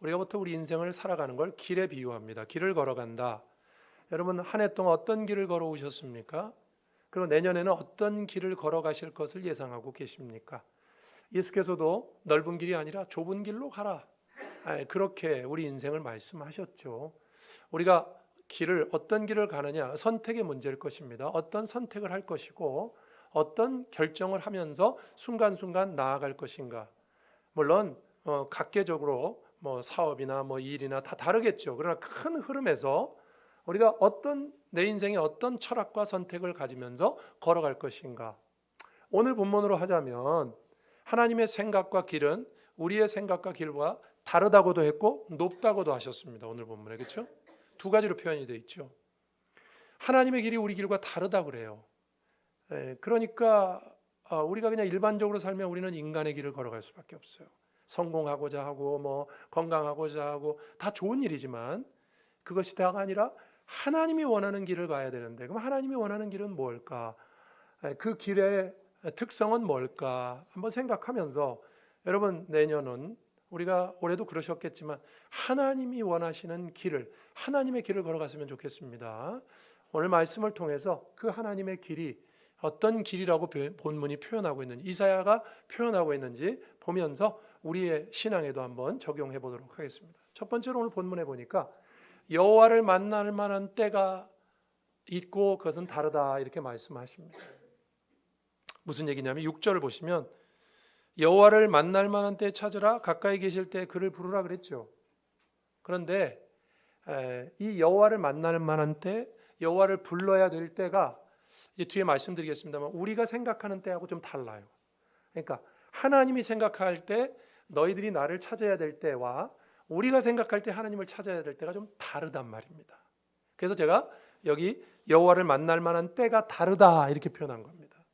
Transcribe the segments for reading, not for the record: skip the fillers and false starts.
우리가부터 우리 인생을 살아가는 걸 길에 비유합니다. 길을 걸어간다. 여러분 한 해 동안 어떤 길을 걸어오셨습니까? 그리고 내년에는 어떤 길을 걸어가실 것을 예상하고 계십니까? 예수께서도 넓은 길이 아니라 좁은 길로 가라. 그렇게 우리 인생을 말씀하셨죠. 우리가 어떤 길을 가느냐 선택의 문제일 것입니다. 어떤 선택을 할 것이고 어떤 결정을 하면서 순간순간 나아갈 것인가. 물론 각계적으로 사업이나 일이나 다 다르겠죠. 그러나 큰 흐름에서 우리가 내 인생에 어떤 철학과 선택을 가지면서 걸어갈 것인가. 오늘 본문으로 하자면 하나님의 생각과 길은 우리의 생각과 길과 다르다고도 했고 높다고도 하셨습니다. 오늘 본문에 그렇죠? 두 가지로 표현이 되어 있죠. 하나님의 길이 우리 길과 다르다고 그래요. 그러니까 우리가 그냥 일반적으로 살면 우리는 인간의 길을 걸어갈 수밖에 없어요. 성공하고자 하고 건강하고자 하고 다 좋은 일이지만 그것이 다가 아니라 하나님이 원하는 길을 가야 되는데 그럼 하나님이 원하는 길은 뭘까? 그 길의 특성은 뭘까? 한번 생각하면서 여러분 내년은 우리가 올해도 그러셨겠지만 하나님이 원하시는 하나님의 길을 걸어갔으면 좋겠습니다. 오늘 말씀을 통해서 그 하나님의 길이 어떤 길이라고 본문이 표현하고 있는지 이사야가 표현하고 있는지 보면서 우리의 신앙에도 한번 적용해 보도록 하겠습니다. 첫 번째로 오늘 본문에 보니까 여호와를 만날 만한 때가 있고 그것은 다르다 이렇게 말씀하십니다. 무슨 얘기냐면 6절을 보시면 여호와를 만날 만한 때 찾으라 가까이 계실 때 그를 부르라 그랬죠. 그런데 이 여호와를 만날 만한 때 여호와를 불러야 될 때가 이제 뒤에 말씀드리겠습니다만 우리가 생각하는 때하고 좀 달라요. 그러니까 하나님이 생각할 때 너희들이 나를 찾아야 될 때와 우리가 생각할 때 하나님을 찾아야 될 때가 좀 다르단 말입니다. 그래서 제가 여기 여호와를 만날 만한 때가 다르다 이렇게 표현한 겁니다.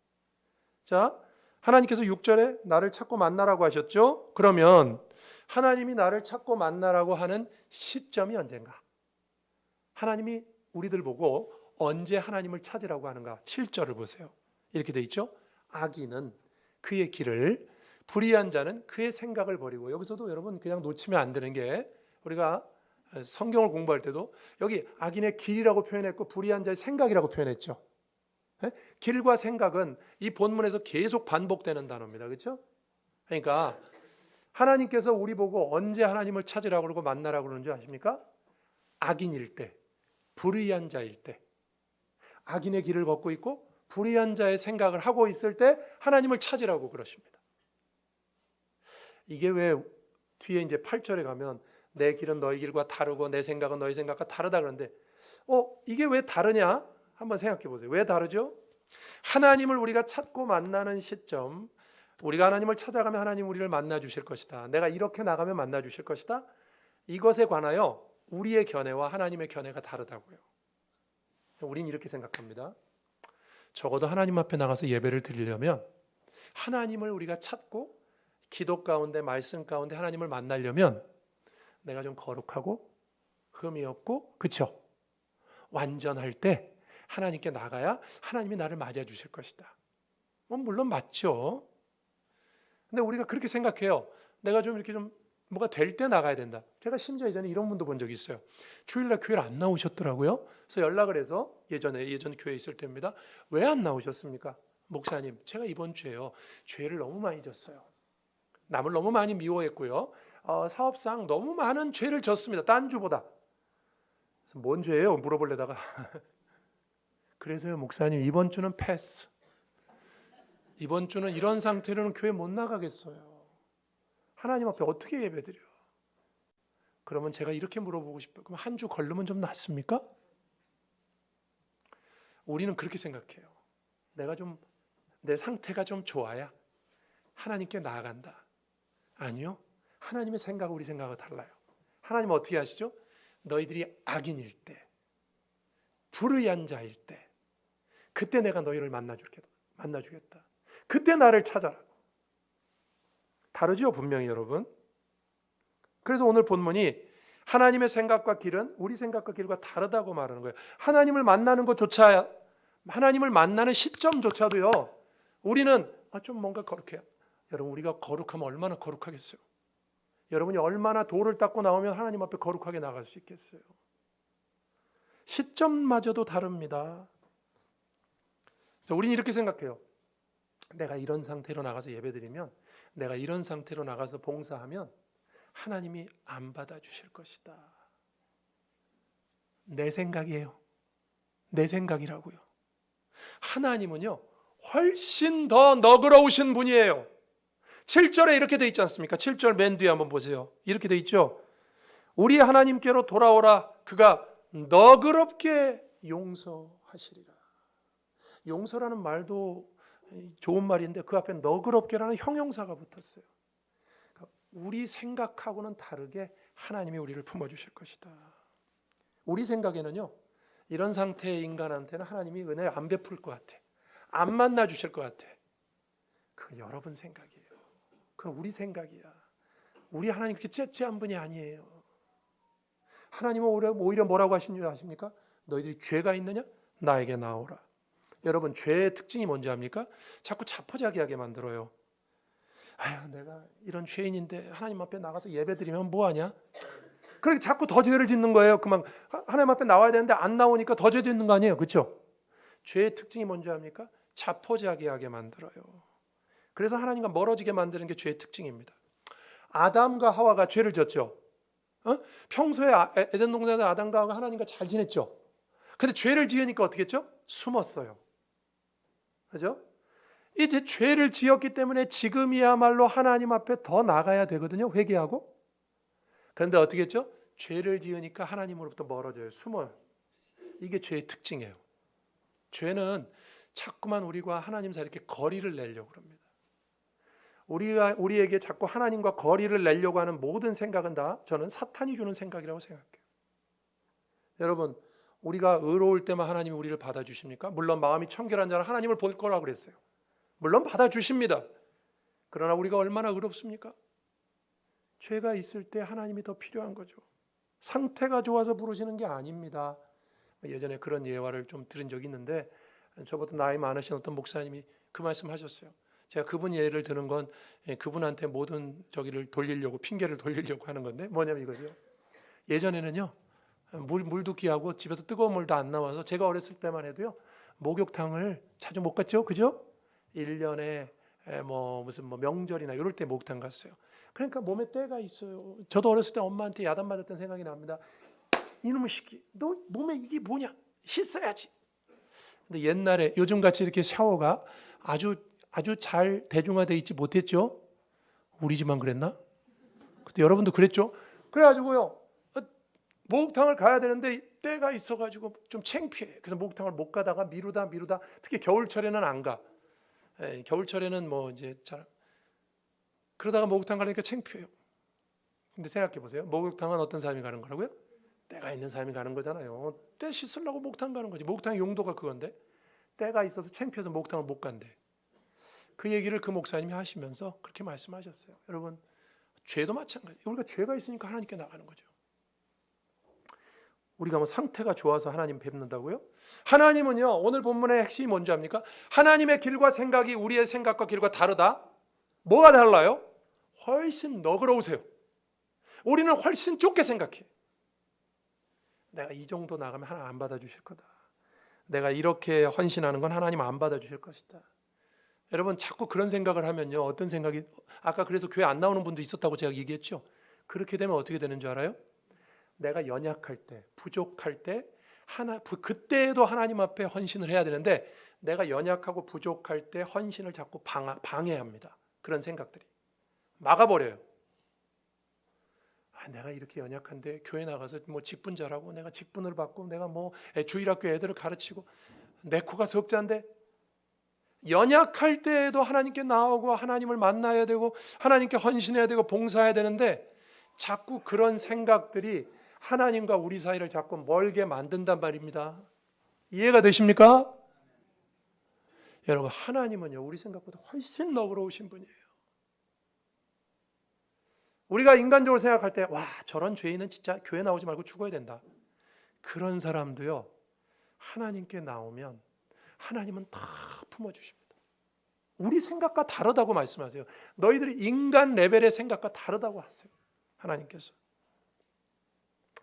자, 하나님께서 6절에 나를 찾고 만나라고 하셨죠? 그러면 하나님이 나를 찾고 만나라고 하는 시점이 언젠가? 하나님이 우리들 보고 언제 하나님을 찾으라고 하는가? 7절을 보세요. 이렇게 돼 있죠? 악인은 그의 길을 불의한 자는 그의 생각을 버리고 여기서도 여러분 그냥 놓치면 안 되는 게 우리가 성경을 공부할 때도 여기 악인의 길이라고 표현했고 불의한 자의 생각이라고 표현했죠. 길과 생각은 이 본문에서 계속 반복되는 단어입니다. 그렇죠? 그러니까 하나님께서 우리 보고 언제 하나님을 찾으라고 그러고 만나라고 그러는지 아십니까? 악인일 때, 불의한 자일 때, 악인의 길을 걷고 있고 불의한 자의 생각을 하고 있을 때 하나님을 찾으라고 그러십니다. 이게 왜 뒤에 이제 8절에 가면 내 길은 너희 길과 다르고 내 생각은 너희 생각과 다르다 그러는데 이게 왜 다르냐? 한번 생각해 보세요. 왜 다르죠? 하나님을 우리가 찾고 만나는 시점, 우리가 하나님을 찾아가면 하나님 우리를 만나 주실 것이다. 내가 이렇게 나가면 만나 주실 것이다. 이것에 관하여 우리의 견해와 하나님의 견해가 다르다고요. 우리는 이렇게 생각합니다. 적어도 하나님 앞에 나가서 예배를 드리려면 하나님을 우리가 찾고 기도 가운데 말씀 가운데 하나님을 만나려면 내가 좀 거룩하고 흠이 없고 그렇죠? 완전할 때 하나님께 나가야 하나님이 나를 맞아 주실 것이다. 물론 맞죠. 근데 우리가 그렇게 생각해요. 내가 좀 이렇게 좀 뭐가 될 때 나가야 된다. 제가 심지어 예전에 이런 분도 본 적이 있어요. 주일날 교회를 안 나오셨더라고요. 그래서 연락을 해서 예전 교회에 있을 때입니다. 왜 안 나오셨습니까? 목사님, 제가 이번 주에요. 죄를 너무 많이 졌어요. 남을 너무 많이 미워했고요. 사업상 너무 많은 죄를 졌습니다. 딴 주보다. 그래서 뭔 죄예요? 물어보려다가 그래서요 목사님 이번 주는 패스. 이번 주는 이런 상태로는 교회 못 나가겠어요. 하나님 앞에 어떻게 예배드려? 그러면 제가 이렇게 물어보고 싶어요. 그럼 한 주 걸르면 좀 낫습니까? 우리는 그렇게 생각해요. 내 상태가 좀 좋아야 하나님께 나아간다. 아니요. 하나님의 생각과 우리 생각은 달라요. 하나님은 어떻게 하시죠? 너희들이 악인일 때, 불의한 자일 때, 그때 내가 너희를 만나주겠다. 그때 나를 찾아라. 다르죠, 분명히 여러분. 그래서 오늘 본문이 하나님의 생각과 길은 우리 생각과 길과 다르다고 말하는 거예요. 하나님을 만나는 것조차, 하나님을 만나는 시점조차도요. 우리는 좀 뭔가 거룩해요. 여러분 우리가 거룩하면 얼마나 거룩하겠어요. 여러분이 얼마나 도를 닦고 나오면 하나님 앞에 거룩하게 나갈 수 있겠어요? 시점마저도 다릅니다. 그래서 우리는 이렇게 생각해요. 내가 이런 상태로 나가서 예배드리면, 내가 이런 상태로 나가서 봉사하면 하나님이 안 받아주실 것이다. 내 생각이에요. 내 생각이라고요. 하나님은요, 훨씬 더 너그러우신 분이에요. 7절에 이렇게 돼 있지 않습니까? 7절 맨 뒤에 한번 보세요. 이렇게 돼 있죠. 우리 하나님께로 돌아오라. 그가 너그럽게 용서하시리라. 용서라는 말도 좋은 말인데 그 앞에 너그럽게라는 형용사가 붙었어요. 우리 생각하고는 다르게 하나님이 우리를 품어주실 것이다. 우리 생각에는요, 이런 상태의 인간한테는 하나님이 은혜 안 베풀 것 같아. 안 만나 주실 것 같아. 그건 여러분 생각이에요. 그건 우리 생각이야. 우리 하나님 그렇게 째째한 분이 아니에요. 하나님은 오히려 뭐라고 하신 줄 아십니까? 너희들이 죄가 있느냐? 나에게 나오라. 여러분, 죄의 특징이 뭔지 압니까? 자꾸 자포자기하게 만들어요. 아유, 내가 이런 죄인인데 하나님 앞에 나가서 예배드리면 뭐하냐? 그렇게 자꾸 더 죄를 짓는 거예요. 그만 하나님 앞에 나와야 되는데 안 나오니까 더 죄 짓는 거 아니에요? 그렇죠? 죄의 특징이 뭔지 압니까? 자포자기하게 만들어요. 그래서 하나님과 멀어지게 만드는 게 죄의 특징입니다. 아담과 하와가 죄를 졌죠. 평소에 에덴 동산에서 아담과 하와가 하나님과 잘 지냈죠. 근데 죄를 지으니까 어떻게 했죠? 숨었어요. 그죠? 이제 죄를 지었기 때문에 지금이야말로 하나님 앞에 더 나가야 되거든요. 회개하고. 그런데 어떻게 했죠? 죄를 지으니까 하나님으로부터 멀어져요. 숨어요. 이게 죄의 특징이에요. 죄는 자꾸만 우리와 하나님 사이에 이렇게 거리를 내려고 합니다. 우리에게 자꾸 하나님과 거리를 내려고 하는 모든 생각은 다 저는 사탄이 주는 생각이라고 생각해요. 여러분, 우리가 의로울 때만 하나님이 우리를 받아주십니까? 물론 마음이 청결한 자는 하나님을 볼 거라고 그랬어요. 물론 받아주십니다. 그러나 우리가 얼마나 의롭습니까? 죄가 있을 때 하나님이 더 필요한 거죠. 상태가 좋아서 부르시는 게 아닙니다. 예전에 그런 예화를 좀 들은 적이 있는데 저보다 나이 많으신 어떤 목사님이 그 말씀 하셨어요. 제가 그분 예를 드는 건 그분한테 모든 저기를 돌리려고, 핑계를 돌리려고 하는 건데 뭐냐면 이거죠. 예전에는요, 물도 귀하고 집에서 뜨거운 물도 안 나와서 제가 어렸을 때만 해도요, 목욕탕을 자주 못 갔죠. 그죠? 1년에 무슨 명절이나 이럴 때 목욕탕 갔어요. 그러니까 몸에 때가 있어요. 저도 어렸을 때 엄마한테 야단 맞았던 생각이 납니다. 이놈의 새끼, 너 몸에 이게 뭐냐? 씻어야지. 근데 옛날에 요즘같이 이렇게 샤워가 아주 잘 대중화되어 있지 못했죠. 우리 집만 그랬나? 그때 여러분도 그랬죠. 그래가지고요, 목욕탕을 가야 되는데 때가 있어가지고 좀 창피해. 그래서 목욕탕을 못 가다가 미루다 특히 겨울철에는 안 가. 겨울철에는 이제 잘 그러다가 목욕탕 가니까 창피해요. 근데 생각해 보세요. 목욕탕은 어떤 사람이 가는 거라고요? 때가 있는 사람이 가는 거잖아요. 때 씻으려고 목욕탕 가는 거지. 목욕탕의 용도가 그건데 때가 있어서 창피해서 목욕탕을 못 간대. 그 얘기를 그 목사님이 하시면서 그렇게 말씀하셨어요. 여러분, 죄도 마찬가지. 우리가 죄가 있으니까 하나님께 나가는 거죠. 우리가 상태가 좋아서 하나님 뵙는다고요? 하나님은요, 오늘 본문의 핵심이 뭔지 압니까? 하나님의 길과 생각이 우리의 생각과 길과 다르다. 뭐가 달라요? 훨씬 너그러우세요. 우리는 훨씬 좁게 생각해. 내가 이 정도 나가면 하나님 안 받아주실 거다. 내가 이렇게 헌신하는 건 하나님 안 받아주실 것이다. 여러분, 자꾸 그런 생각을 하면요, 어떤 생각이, 아까 그래서 교회 안 나오는 분도 있었다고 제가 얘기했죠. 그렇게 되면 어떻게 되는 줄 알아요? 내가 연약할 때, 부족할 때 그때에도 하나님 앞에 헌신을 해야 되는데 내가 연약하고 부족할 때 헌신을 자꾸 방해합니다. 그런 생각들이 막아버려요. 내가 이렇게 연약한데 교회 나가서 직분 잘하고 내가 직분을 받고 내가 주일학교 애들을 가르치고 내 코가 석자인데, 연약할 때에도 하나님께 나오고 하나님을 만나야 되고 하나님께 헌신해야 되고 봉사해야 되는데 자꾸 그런 생각들이 하나님과 우리 사이를 자꾸 멀게 만든단 말입니다. 이해가 되십니까? 여러분, 하나님은요, 우리 생각보다 훨씬 너그러우신 분이에요. 우리가 인간적으로 생각할 때, 와, 저런 죄인은 진짜 교회 나오지 말고 죽어야 된다. 그런 사람도요, 하나님께 나오면 하나님은 다 품어주십니다. 우리 생각과 다르다고 말씀하세요. 너희들이 인간 레벨의 생각과 다르다고 하세요. 하나님께서.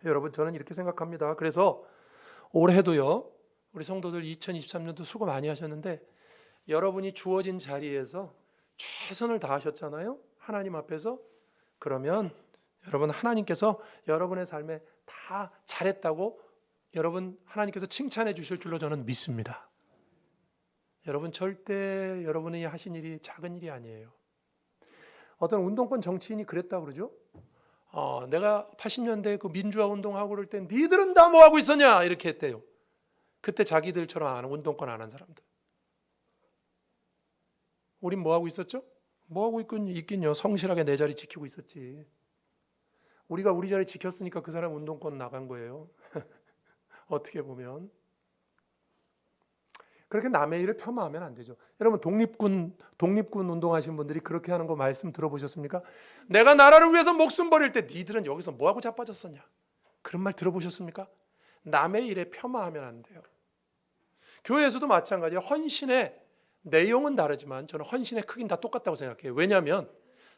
여러분, 저는 이렇게 생각합니다. 그래서 올해도요, 우리 성도들 2023년도 수고 많이 하셨는데 여러분이 주어진 자리에서 최선을 다하셨잖아요. 하나님 앞에서. 그러면 여러분, 하나님께서 여러분의 삶에 다 잘했다고 여러분 하나님께서 칭찬해 주실 줄로 저는 믿습니다. 여러분, 절대 여러분이 하신 일이 작은 일이 아니에요. 어떤 운동권 정치인이 그랬다고 그러죠. 내가 80년대 그 민주화 운동하고 그럴 때 니들은 다 뭐 하고 있었냐 이렇게 했대요. 그때 자기들처럼 안 운동권 안 한 사람들. 우린 뭐 하고 있었죠? 뭐 하고 있긴요. 성실하게 내 자리 지키고 있었지. 우리가 우리 자리 지켰으니까 그 사람 운동권 나간 거예요. 어떻게 보면. 그렇게 남의 일을 폄하하면 안 되죠. 여러분, 독립군 운동하신 분들이 그렇게 하는 거 말씀 들어보셨습니까? 내가 나라를 위해서 목숨 버릴 때 니들은 여기서 뭐하고 자빠졌었냐? 그런 말 들어보셨습니까? 남의 일에 폄하하면 안 돼요. 교회에서도 마찬가지예요. 헌신의 내용은 다르지만 저는 헌신의 크기는 다 똑같다고 생각해요. 왜냐하면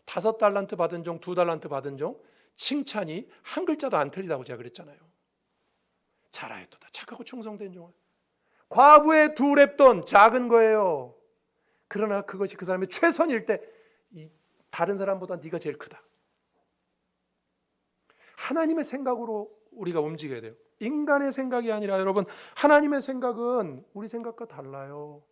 5달란트 받은 종, 2달란트 받은 종 칭찬이 한 글자도 안 틀리다고 제가 그랬잖아요. 잘하였도다. 착하고 충성된 종을. 과부의 2렙돈 작은 거예요. 그러나 그것이 그 사람의 최선일 때 다른 사람보다 네가 제일 크다. 하나님의 생각으로 우리가 움직여야 돼요. 인간의 생각이 아니라 여러분, 하나님의 생각은 우리 생각과 달라요.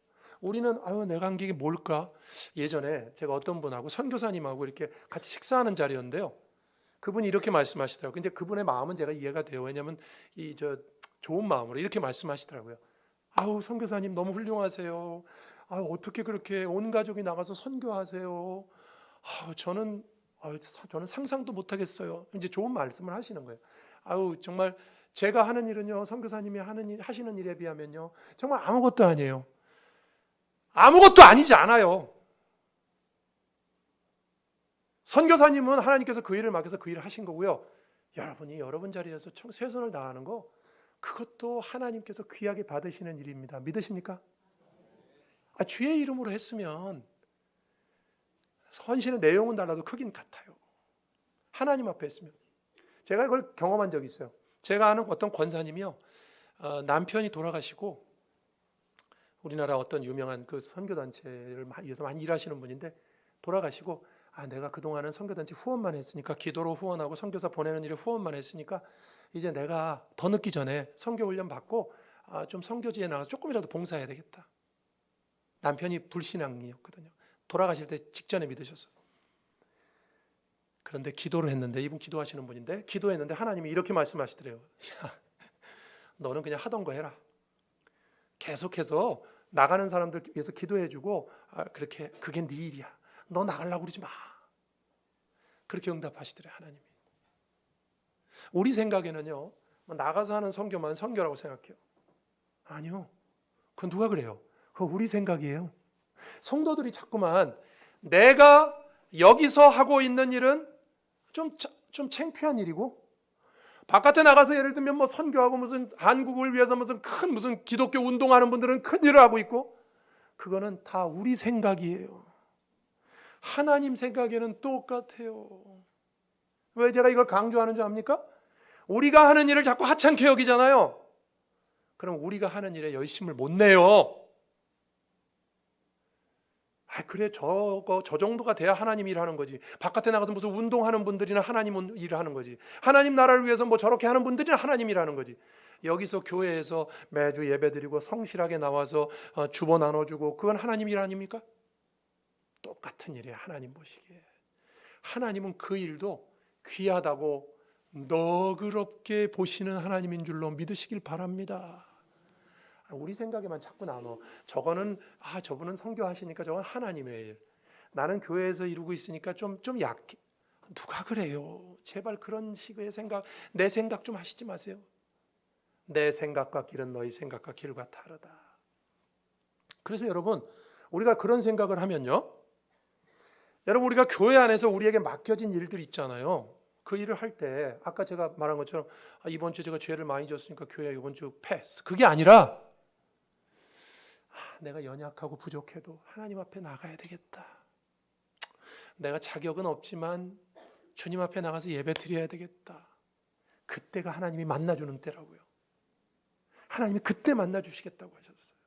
우리는 내가 한 게 뭘까? 예전에 제가 어떤 분하고 선교사님하고 이렇게 같이 식사하는 자리였는데요. 그분이 이렇게 말씀하시더라고요. 근데 그분의 마음은 제가 이해가 돼요. 왜냐하면 좋은 마음으로 이렇게 말씀하시더라고요. 선교사님 너무 훌륭하세요. 어떻게 그렇게 온 가족이 나가서 선교하세요? 저는 상상도 못 하겠어요. 이제 좋은 말씀을 하시는 거예요. 정말 제가 하는 일은요, 선교사님이 하시는 일에 비하면요, 정말 아무것도 아니에요. 아무것도 아니지 않아요. 선교사님은 하나님께서 그 일을 맡겨서 그 일을 하신 거고요. 여러분이 여러분 자리에서 최선을 다하는 거, 그것도 하나님께서 귀하게 받으시는 일입니다. 믿으십니까? 주의 이름으로 했으면 헌신의 내용은 달라도 크긴 같아요. 하나님 앞에 했으면. 제가 그걸 경험한 적이 있어요. 제가 아는 어떤 권사님이요, 남편이 돌아가시고 우리나라 어떤 유명한 그 선교단체를 위해서 많이 일하시는 분인데 돌아가시고 내가 그동안은 선교단체 후원만 했으니까, 기도로 후원하고 선교사 보내는 일에 후원만 했으니까 이제 내가 더 늦기 전에 선교훈련 받고 좀 선교지에 나가서 조금이라도 봉사해야 되겠다. 남편이 불신앙이었거든요. 돌아가실 때 직전에 믿으셨어요. 그런데 기도를 했는데, 이분 기도하시는 분인데 기도했는데 하나님이 이렇게 말씀하시더래요. 너는 그냥 하던 거 해라. 계속해서 나가는 사람들 위해서 기도해주고 그렇게 그게 네 일이야. 너 나가려고 그러지 마. 그렇게 응답하시더래요, 하나님이. 우리 생각에는요, 나가서 하는 선교만 선교라고 생각해요. 아니요. 그건 누가 그래요? 그건 우리 생각이에요. 성도들이 자꾸만 내가 여기서 하고 있는 일은 좀 창피한 일이고, 바깥에 나가서 예를 들면 선교하고 무슨 한국을 위해서 무슨 기독교 운동하는 분들은 큰 일을 하고 있고, 그거는 다 우리 생각이에요. 하나님 생각에는 똑같아요. 왜 제가 이걸 강조하는 줄 압니까? 우리가 하는 일을 자꾸 하찮게 여기잖아요. 그럼 우리가 하는 일에 열심을 못 내요. 그래, 저 정도가 돼야 하나님 일하는 거지. 바깥에 나가서 무슨 운동하는 분들이나 하나님 일을 하는 거지. 하나님 나라를 위해서 저렇게 하는 분들이나 하나님 일하는 거지. 여기서 교회에서 매주 예배드리고 성실하게 나와서 주보 나눠주고, 그건 하나님 일 아닙니까? 똑같은 일이에요, 하나님 보시기에. 하나님은 그 일도 귀하다고 너그럽게 보시는 하나님인 줄로 믿으시길 바랍니다. 우리 생각에만 자꾸 나눠. 저분은 선교하시니까 저건 하나님의 일. 나는 교회에서 이루고 있으니까 좀 약해. 누가 그래요? 제발 그런 식의 생각, 내 생각 좀 하시지 마세요. 내 생각과 길은 너희 생각과 길과 다르다. 그래서 여러분, 우리가 그런 생각을 하면요, 여러분, 우리가 교회 안에서 우리에게 맡겨진 일들 있잖아요. 그 일을 할 때 아까 제가 말한 것처럼 이번 주 제가 죄를 많이 졌으니까 교회 이번 주 패스. 그게 아니라 내가 연약하고 부족해도 하나님 앞에 나가야 되겠다. 내가 자격은 없지만 주님 앞에 나가서 예배 드려야 되겠다. 그때가 하나님이 만나주는 때라고요. 하나님이 그때 만나주시겠다고 하셨어요.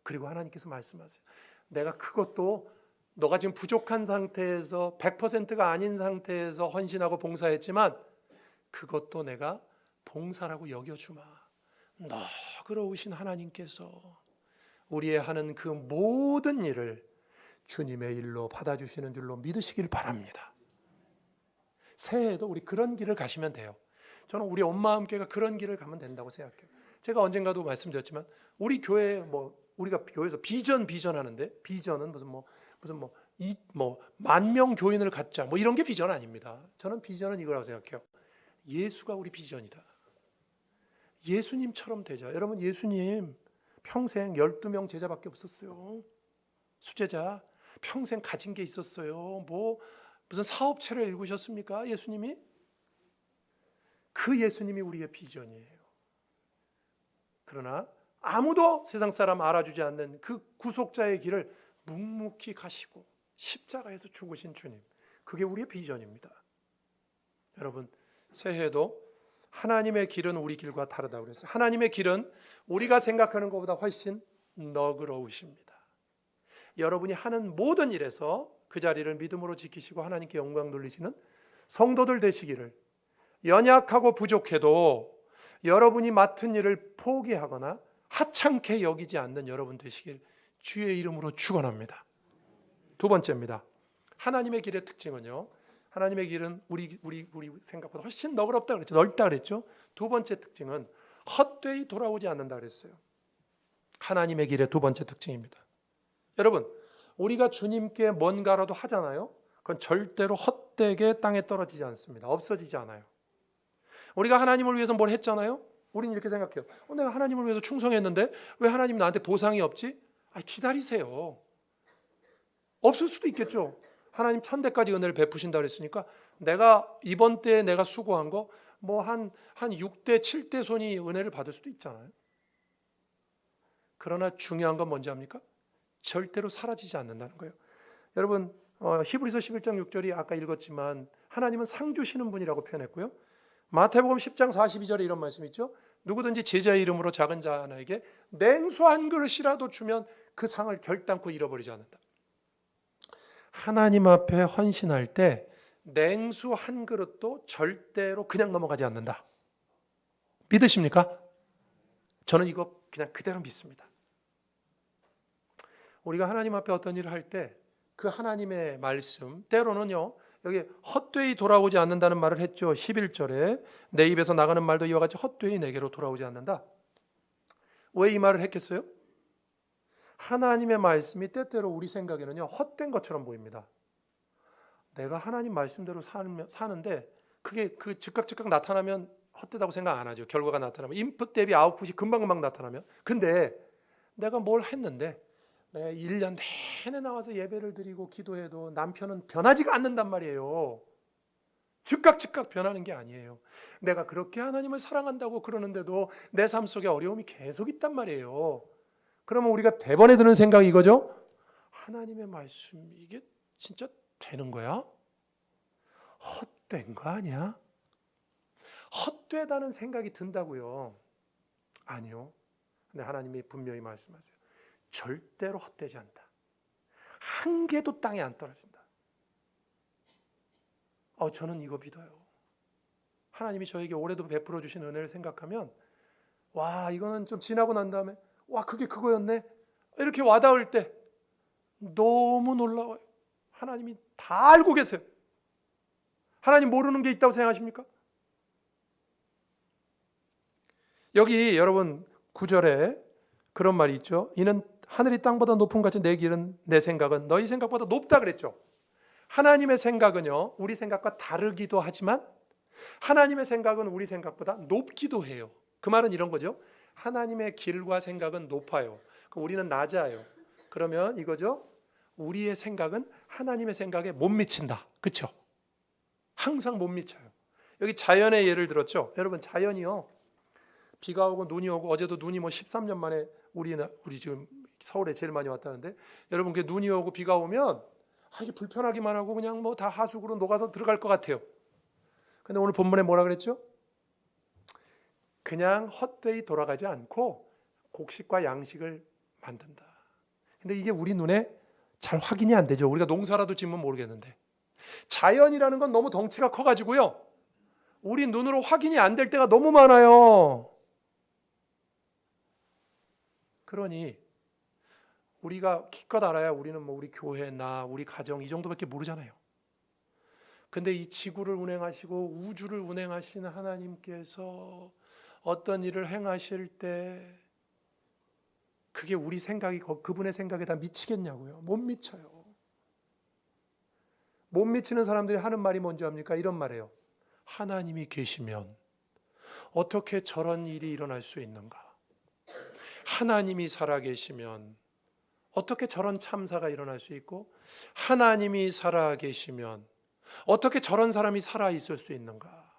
그리고 하나님께서 말씀하세요. 내가 그것도 너가 지금 부족한 상태에서 100%가 아닌 상태에서 헌신하고 봉사했지만 그것도 내가 봉사라고 여겨주마. 너그러우신 하나님께서 우리의 하는 그 모든 일을 주님의 일로 받아주시는 줄로 믿으시길 바랍니다. 새해에도 우리 그런 길을 가시면 돼요. 저는 우리 엄마 함께가 그런 길을 가면 된다고 생각해요. 제가 언젠가도 말씀드렸지만 우리 교회 우리가 교회에서 비전 하는데 비전은 무슨 10,000명 교인을 갖자 이런 게 비전 아닙니다. 저는 비전은 이거라고 생각해요. 예수가 우리 비전이다. 예수님처럼 되자. 여러분 예수님 평생 12명 제자밖에 없었어요. 수제자. 평생 가진 게 있었어요. 무슨 사업체를 일구셨습니까? 예수님이? 그 예수님이 우리의 비전이에요. 그러나 아무도 세상 사람 알아주지 않는 그 구속자의 길을 묵묵히 가시고 십자가에서 죽으신 주님, 그게 우리의 비전입니다. 여러분 새해에도 하나님의 길은 우리 길과 다르다고 그랬어요. 하나님의 길은 우리가 생각하는 것보다 훨씬 너그러우십니다. 여러분이 하는 모든 일에서 그 자리를 믿음으로 지키시고 하나님께 영광 돌리시는 성도들 되시기를, 연약하고 부족해도 여러분이 맡은 일을 포기하거나 하찮게 여기지 않는 여러분 되시길 주의 이름으로 축원합니다. 두 번째입니다. 하나님의 길의 특징은요. 하나님의 길은 우리 생각보다 훨씬 너그럽다 그랬죠. 넓다 그랬죠. 두 번째 특징은 헛되이 돌아오지 않는다 그랬어요. 하나님의 길의 두 번째 특징입니다. 여러분, 우리가 주님께 뭔가라도 하잖아요. 그건 절대로 헛되게 땅에 떨어지지 않습니다. 없어지지 않아요. 우리가 하나님을 위해서 뭘 했잖아요. 우리는 이렇게 생각해요. 내가 하나님을 위해서 충성했는데 왜 하나님 나한테 보상이 없지? 기다리세요. 없을 수도 있겠죠. 하나님 1000대까지 은혜를 베푸신다 그랬으니까 내가 이번 때에 내가 수고한 거 한 6대 7대 손이 은혜를 받을 수도 있잖아요. 그러나 중요한 건 뭔지 압니까? 절대로 사라지지 않는다는 거예요. 여러분 히브리서 11장 6절이 아까 읽었지만 하나님은 상 주시는 분이라고 표현했고요. 마태복음 10장 42절에 이런 말씀이 있죠. 누구든지 제자의 이름으로 작은 자 하나에게 냉수 한 그릇이라도 주면 그 상을 결단코 잃어버리지 않는다. 하나님 앞에 헌신할 때 냉수 한 그릇도 절대로 그냥 넘어가지 않는다. 믿으십니까? 저는 이거 그냥 그대로 믿습니다. 우리가 하나님 앞에 어떤 일을 할 때 그 하나님의 말씀, 때로는요 여기 헛되이 돌아오지 않는다는 말을 했죠. 11절에 내 입에서 나가는 말도 이와 같이 헛되이 내게로 돌아오지 않는다. 왜 이 말을 했겠어요? 하나님의 말씀이 때때로 우리 생각에는요 헛된 것처럼 보입니다. 내가 하나님 말씀대로 사는데 그게 즉각 나타나면 헛되다고 생각 안 하죠. 결과가 나타나면 인풋 대비 아웃풋이 금방 나타나면. 근데 내가 뭘 했는데 내가 1년 내내 나와서 예배를 드리고 기도해도 남편은 변하지가 않는단 말이에요. 즉각 변하는 게 아니에요. 내가 그렇게 하나님을 사랑한다고 그러는데도 내 삶 속에 어려움이 계속 있단 말이에요. 그러면 우리가 대번에 드는 생각이 이거죠. 하나님의 말씀 이게 진짜 되는 거야? 헛된 거 아니야? 헛되다는 생각이 든다고요. 아니요. 근데 하나님이 분명히 말씀하세요. 절대로 헛되지 않다. 한 개도 땅에 안 떨어진다. 저는 이거 믿어요. 하나님이 저에게 올해도 베풀어 주신 은혜를 생각하면 와 이거는 좀 지나고 난 다음에 와 그게 그거였네 이렇게 와닿을 때 너무 놀라워요. 하나님이 다 알고 계세요. 하나님 모르는 게 있다고 생각하십니까? 여기 여러분 9절에 그런 말이 있죠. 이는 하늘이 땅보다 높은 같이 내 길은 내 생각은 너희 생각보다 높다 그랬죠. 하나님의 생각은요 우리 생각과 다르기도 하지만 하나님의 생각은 우리 생각보다 높기도 해요. 그 말은 이런 거죠. 하나님의 길과 생각은 높아요. 우리는 낮아요. 그러면 이거죠. 우리의 생각은 하나님의 생각에 못 미친다. 그렇죠? 항상 못 미쳐요. 여기 자연의 예를 들었죠. 여러분 자연이요. 비가 오고 눈이 오고 어제도 눈이 13년 만에 우리 지금 서울에 제일 많이 왔다는데 여러분 그 눈이 오고 비가 오면 이게 불편하기만 하고 그냥 뭐 다 하수구로 녹아서 들어갈 것 같아요. 근데 오늘 본문에 뭐라 그랬죠? 그냥 헛되이 돌아가지 않고 곡식과 양식을 만든다. 근데 이게 우리 눈에 잘 확인이 안 되죠. 우리가 농사라도 짓면 모르겠는데. 자연이라는 건 너무 덩치가 커가지고요. 우리 눈으로 확인이 안 될 때가 너무 많아요. 그러니 우리가 기껏 알아야 우리는 뭐 우리 교회, 나, 우리 가정 이 정도밖에 모르잖아요. 근데 이 지구를 운행하시고 우주를 운행하시는 하나님께서 어떤 일을 행하실 때 그게 우리 생각이 그분의 생각에 다 미치겠냐고요. 못 미쳐요. 못 미치는 사람들이 하는 말이 뭔지 압니까? 이런 말이에요. 하나님이 계시면 어떻게 저런 일이 일어날 수 있는가? 하나님이 살아계시면 어떻게 저런 참사가 일어날 수 있고, 하나님이 살아계시면 어떻게 저런 사람이 살아있을 수 있는가?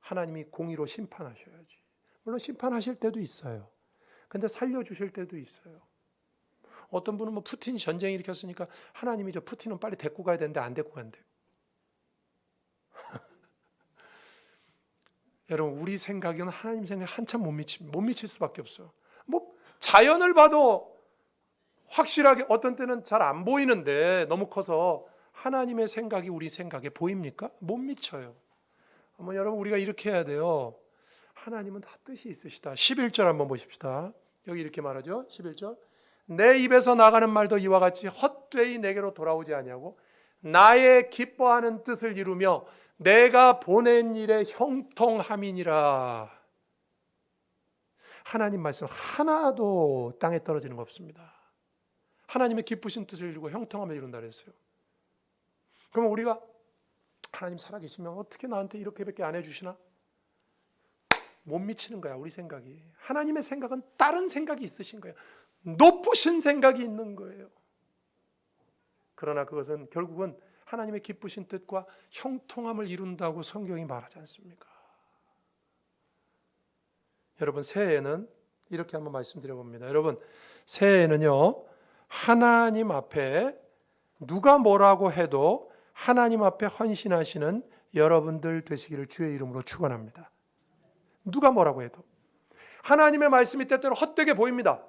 하나님이 공의로 심판하셔야지. 물론 심판하실 때도 있어요. 근데 살려주실 때도 있어요. 어떤 분은 뭐 푸틴이 전쟁 일으켰으니까 하나님이 저 푸틴은 빨리 데리고 가야 되는데 안 데리고 간대요. 여러분, 우리 생각에는 하나님 생각에 한참 못 미칠 수밖에 없어요. 뭐 자연을 봐도 확실하게 어떤 때는 잘 안 보이는데 너무 커서 하나님의 생각이 우리 생각에 보입니까? 못 미쳐요. 여러분, 우리가 이렇게 해야 돼요. 하나님은 다 뜻이 있으시다. 11절 한번 보십시다. 여기 이렇게 말하죠. 11절. 내 입에서 나가는 말도 이와 같이 헛되이 내게로 돌아오지 아니하고 나의 기뻐하는 뜻을 이루며 내가 보낸 일에 형통함이니라. 하나님 말씀 하나도 땅에 떨어지는 거 없습니다. 하나님의 기쁘신 뜻을 이루고 형통함을 이룬다 그랬어요. 그러면 우리가 하나님 살아계시면 어떻게 나한테 이렇게밖에 안 해주시나? 못 미치는 거야, 우리 생각이. 하나님의 생각은 다른 생각이 있으신 거예요. 높으신 생각이 있는 거예요. 그러나 그것은 결국은 하나님의 기쁘신 뜻과 형통함을 이룬다고 성경이 말하지 않습니까? 여러분, 새해에는 이렇게 한번 말씀드려 봅니다. 여러분, 새해에는요, 하나님 앞에 누가 뭐라고 해도 하나님 앞에 헌신하시는 여러분들 되시기를 주의 이름으로 축원합니다. 누가 뭐라고 해도. 하나님의 말씀이 때때로 헛되게 보입니다.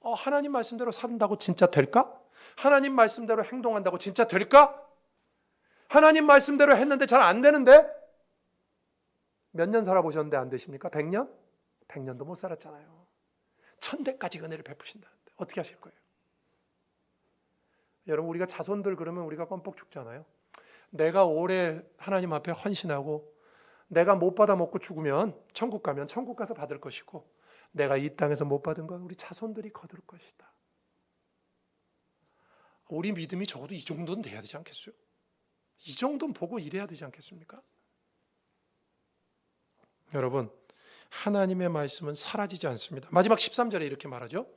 하나님 말씀대로 산다고 진짜 될까? 하나님 말씀대로 행동한다고 진짜 될까? 하나님 말씀대로 했는데 잘 안 되는데? 몇 년 살아보셨는데 안 되십니까? 100년? 100년도 못 살았잖아요. 1000대까지 은혜를 베푸신다는데 어떻게 하실 거예요? 여러분, 우리가 자손들 그러면 우리가 껌뻑 죽잖아요. 내가 오래 하나님 앞에 헌신하고 내가 못 받아 먹고 죽으면 천국 가면 천국 가서 받을 것이고 내가 이 땅에서 못 받은 건 우리 자손들이 거둘 것이다. 우리 믿음이 적어도 이 정도는 돼야 되지 않겠어요? 이 정도는 보고 일해야 되지 않겠습니까? 여러분, 하나님의 말씀은 사라지지 않습니다. 마지막 13절에 이렇게 말하죠.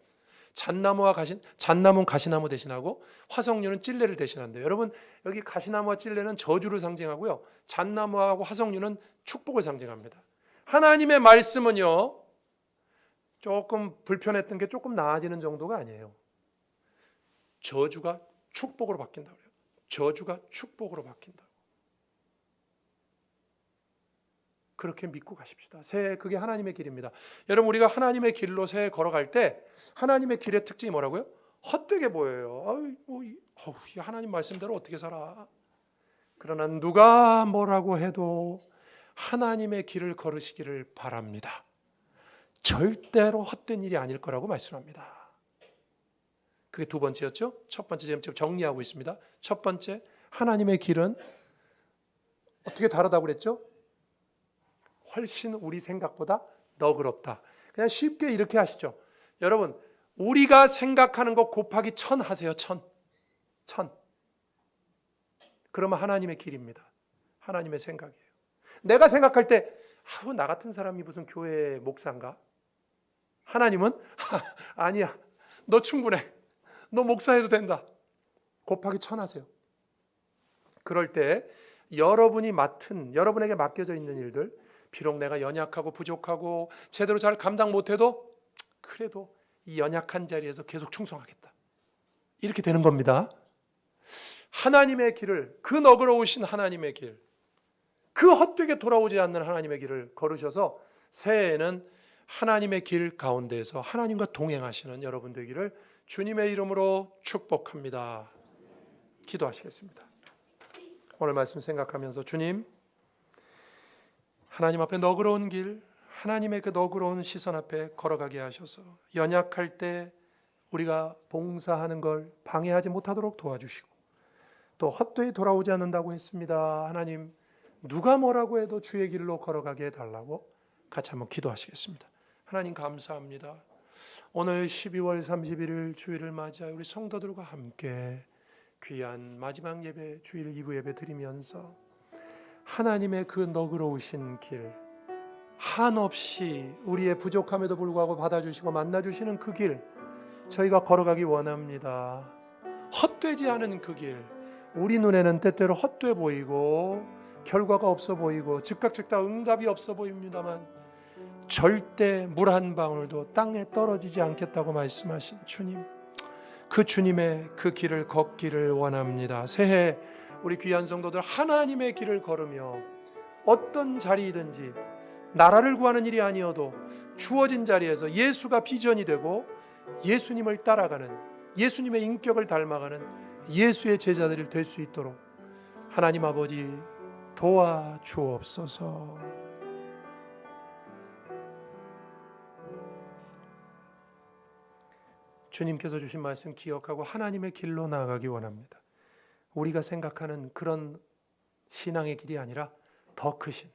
잣나무는 가시나무 대신하고 화석류는 찔레를 대신한대요. 여러분, 여기 가시나무와 찔레는 저주를 상징하고요, 잣나무하고 화석류는 축복을 상징합니다. 하나님의 말씀은요, 조금 불편했던 게 조금 나아지는 정도가 아니에요. 저주가 축복으로 바뀐다고 그래요. 저주가 축복으로 바뀐다. 그렇게 믿고 가십시다. 새해 그게 하나님의 길입니다. 여러분, 우리가 하나님의 길로 새해 걸어갈 때 하나님의 길의 특징이 뭐라고요? 헛되게 보여요. 하나님 말씀대로 어떻게 살아? 그러나 누가 뭐라고 해도 하나님의 길을 걸으시기를 바랍니다. 절대로 헛된 일이 아닐 거라고 말씀합니다. 그게 두 번째였죠. 첫 번째, 지금 정리하고 있습니다. 첫 번째, 하나님의 길은 어떻게 다르다고 그랬죠? 훨씬 우리 생각보다 너그럽다. 그냥 쉽게 이렇게 하시죠. 여러분, 우리가 생각하는 것 곱하기 1000 하세요. 1000. 그러면 하나님의 길입니다. 하나님의 생각이에요. 내가 생각할 때 나 같은 사람이 무슨 교회 목사인가? 하나님은 아니야. 너 충분해. 너 목사해도 된다. 곱하기 1000 하세요. 그럴 때 여러분에게 맡겨져 있는 일들, 비록 내가 연약하고 부족하고 제대로 잘 감당 못해도 그래도 이 연약한 자리에서 계속 충성하겠다. 이렇게 되는 겁니다. 하나님의 길을, 그 너그러우신 하나님의 길, 그 헛되게 돌아오지 않는 하나님의 길을 걸으셔서 새해에는 하나님의 길 가운데에서 하나님과 동행하시는 여러분 되기를 주님의 이름으로 축복합니다. 기도하시겠습니다. 오늘 말씀 생각하면서 주님, 하나님 앞에 너그러운 길, 하나님의 그 너그러운 시선 앞에 걸어가게 하셔서 연약할 때 우리가 봉사하는 걸 방해하지 못하도록 도와주시고, 또 헛되이 돌아오지 않는다고 했습니다. 하나님, 누가 뭐라고 해도 주의 길로 걸어가게 해달라고 같이 한번 기도하시겠습니다. 하나님 감사합니다. 오늘 12월 31일 주일을 맞이하여 우리 성도들과 함께 귀한 마지막 예배, 주일 2부 예배 드리면서 하나님의 그 너그러우신 길, 한없이 우리의 부족함에도 불구하고 받아주시고 만나주시는 그 길, 저희가 걸어가기 원합니다. 헛되지 않은 그 길, 우리 눈에는 때때로 헛돼 보이고 결과가 없어 보이고 즉각 응답이 없어 보입니다만 절대 물 한 방울도 땅에 떨어지지 않겠다고 말씀하신 주님, 그 주님의 그 길을 걷기를 원합니다. 새해 우리 귀한 성도들 하나님의 길을 걸으며 어떤 자리이든지 나라를 구하는 일이 아니어도 주어진 자리에서 예수가 비전이 되고 예수님을 따라가는, 예수님의 인격을 닮아가는 예수의 제자들이 될 수 있도록 하나님 아버지 도와주옵소서. 주님께서 주신 말씀 기억하고 하나님의 길로 나아가기 원합니다. 우리가 생각하는 그런 신앙의 길이 아니라 더 크신,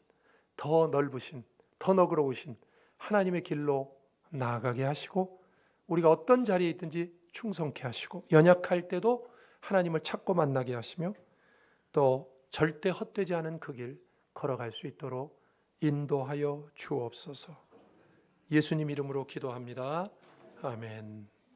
더 넓으신, 더 너그러우신 하나님의 길로 나아가게 하시고, 우리가 어떤 자리에 있든지 충성케 하시고, 연약할 때도 하나님을 찾고 만나게 하시며, 또 절대 헛되지 않은 그 길 걸어갈 수 있도록 인도하여 주옵소서. 예수님 이름으로 기도합니다. 아멘.